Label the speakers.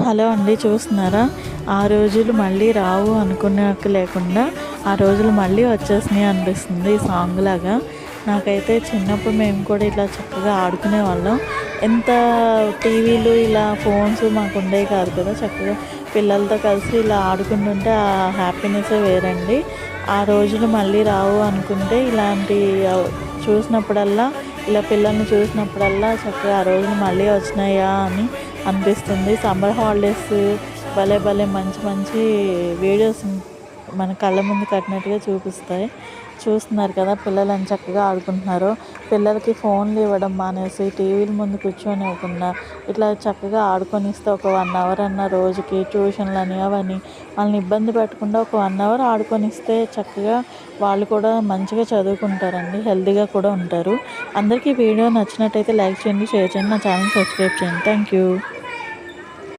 Speaker 1: Hello అండి, చూస్తున్నారా? ఆ రోజులు మళ్ళీ రావు అనుకున్నాక లేకుండా ఆ రోజులు మళ్ళీ వచ్చేసినాయి అనిపిస్తుంది ఈ సాంగ్ లాగా. నాకైతే చిన్నప్పుడు మేము కూడా ఇట్లా చక్కగా ఆడుకునే వాళ్ళం. ఎంత టీవీలు ఇలా ఫోన్స్ మాకు ఉండేవి కాదు కదా. చక్కగా పిల్లలతో కలిసి ఇలా ఆడుకుంటుంటే ఆ హ్యాపీనెస్సే వేరండి. ఆ రోజులు మళ్ళీ రావు అనుకుంటే ఇలాంటి చూసినప్పుడల్లా, ఇలా పిల్లల్ని చూసినప్పుడల్లా చక్కగా ఆ రోజులు మళ్ళీ వచ్చినాయా అని అనిపిస్తుంది. సమ్మర్ హాలిడేస్ భలే భలే మంచి మంచి వీడియోస్ మన కళ్ళ ముందు కట్టినట్టుగా చూపిస్తాయి. చూస్తున్నారు కదా పిల్లలు ఎంత చక్కగా ఆడుకుంటున్నారో. పిల్లలకి ఫోన్లు ఇవ్వడం మానేసి టీవీల ముందు కూర్చొనివ్వకుండా ఇట్లా చక్కగా ఆడుకొనిస్తే ఒక 1 అవర్ అన్న రోజుకి ట్యూషన్లని అవని వాళ్ళని ఇబ్బంది పెట్టకుండా ఒక 1 అవర్ ఆడుకొనిస్తే చక్కగా వాళ్ళు కూడా మంచిగా చదువుకుంటారండి, హెల్తీగా కూడా ఉంటారు. అందరికీ వీడియో నచ్చినట్టయితే లైక్ చేయండి, షేర్ చేయండి, నా ఛానల్ సబ్స్క్రైబ్ చేయండి. Thank you.